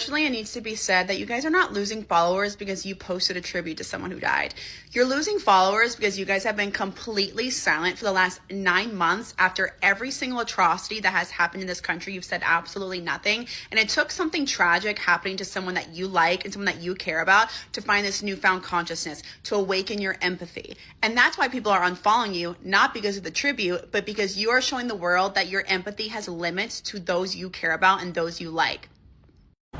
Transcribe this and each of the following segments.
Unfortunately, it needs to be said that you guys are not losing followers because you posted a tribute to someone who died. You're losing followers because you guys have been completely silent for the last 9 months after every single atrocity that has happened in this country. You've said absolutely nothing. And it took something tragic happening to someone that you like and someone that you care about to find this newfound consciousness, to awaken your empathy. And that's why people are unfollowing you, not because of the tribute, but because you are showing the world that your empathy has limits to those you care about and those you like.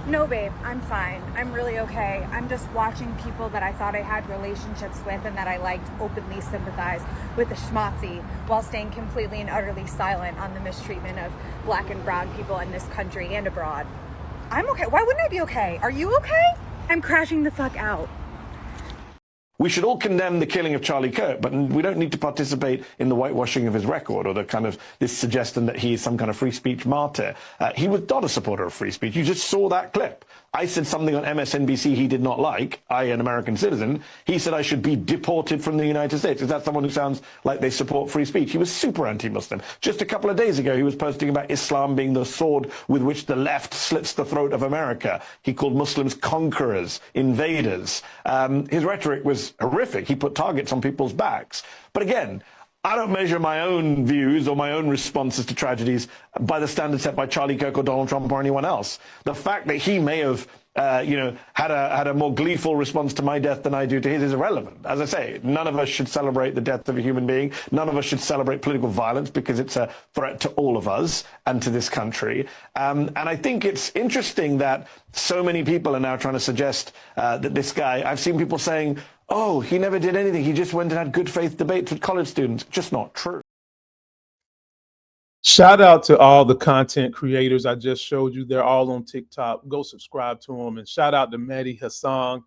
No, babe, I'm fine. I'm really okay. I'm just watching people that I thought I had relationships with and that I liked openly sympathize with the schmotzy while staying completely and utterly silent on the mistreatment of Black and brown people in this country and abroad. I'm okay. Why wouldn't I be okay? Are you okay? I'm crashing the fuck out. We should all condemn the killing of Charlie Kirk, but we don't need to participate in the whitewashing of his record or the kind of this suggestion that he is some kind of free speech martyr. He was not a supporter of free speech. You just saw that clip. I said something on MSNBC he did not like, I, an American citizen. He said I should be deported from the United States. Is that someone who sounds like they support free speech? He was super anti-Muslim. Just a couple of days ago, he was posting about Islam being the sword with which the left slits the throat of America. He called Muslims conquerors, invaders. His rhetoric was horrific. He put targets on people's backs. But again, I don't measure my own views or my own responses to tragedies by the standards set by Charlie Kirk or Donald Trump or anyone else. The fact that he may have, had a more gleeful response to my death than I do to his is irrelevant. As I say, none of us should celebrate the death of a human being. None of us should celebrate political violence because it's a threat to all of us and to this country. And I think it's interesting that so many people are now trying to suggest that this guy, I've seen people saying, oh, he never did anything. He just went and had good faith debates with college students. Just not true. Shout out to all the content creators I just showed you. They're all on TikTok. Go subscribe to them. And shout out to Mehdi Hasan.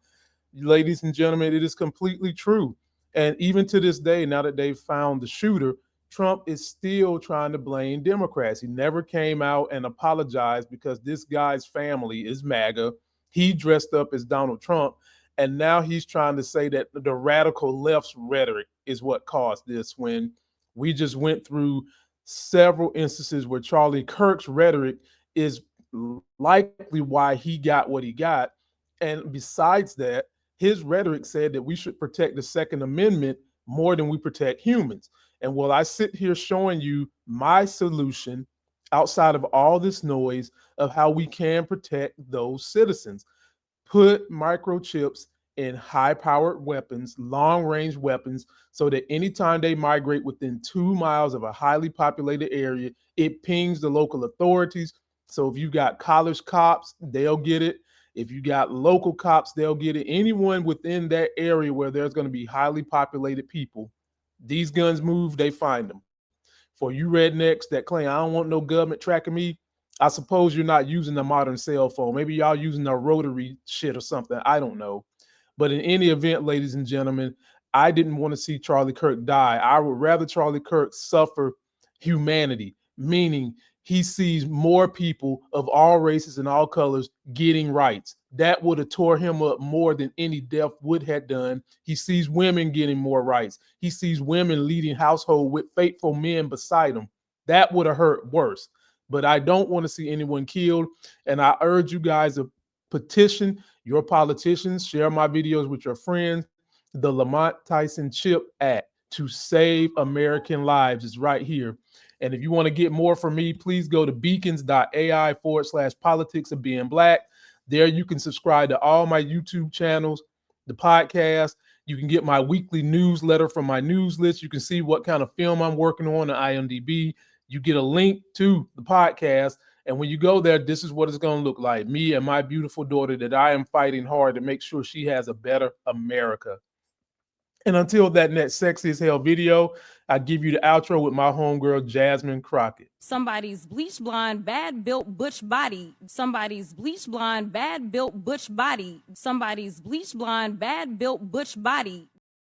Ladies and gentlemen, it is completely true. And even to this day, now that they've found the shooter, Trump is still trying to blame Democrats. He never came out and apologized because this guy's family is MAGA. He dressed up as Donald Trump. And now he's trying to say that the radical left's rhetoric is what caused this, when we just went through several instances where Charlie Kirk's rhetoric is likely why he got what he got. And besides that, his rhetoric said that we should protect the Second Amendment more than we protect humans. And while I sit here showing you my solution outside of all this noise of how we can protect those citizens, put microchips in high-powered weapons, long-range weapons, so that anytime they migrate within 2 miles of a highly populated area, it pings the local authorities. So if you got college cops, they'll get it. If you got local cops, they'll get it. Anyone within that area where there's going to be highly populated people, these guns move, they find them. For you rednecks that claim, I don't want no government tracking me, I suppose you're not using a modern cell phone. Maybe y'all using a rotary shit or something. I don't know. But in any event, ladies and gentlemen, I didn't want to see Charlie Kirk die. I would rather Charlie Kirk suffer humanity, meaning he sees more people of all races and all colors getting rights. That would have tore him up more than any death would have done. He sees women getting more rights. He sees women leading household with faithful men beside them. That would have hurt worse. But I don't want to see anyone killed. And I urge you guys to petition your politicians, share my videos with your friends. The Lamont Tyson Chip Act to save American lives is right here. And if you want to get more from me, please go to beacons.ai/politics of being black. There you can subscribe to all my YouTube channels, the podcast. You can get my weekly newsletter from my news list. You can see what kind of film I'm working on IMDb. You get a link to the podcast. And when you go there, this is what it's going to look like. Me and my beautiful daughter that I am fighting hard to make sure she has a better America. And until that next sexy as hell video, I give you the outro with my homegirl, Jasmine Crockett. Somebody's bleach blonde, bad built butch body. Somebody's bleach blonde, bad built butch body. Somebody's bleach blonde, bad built butch body.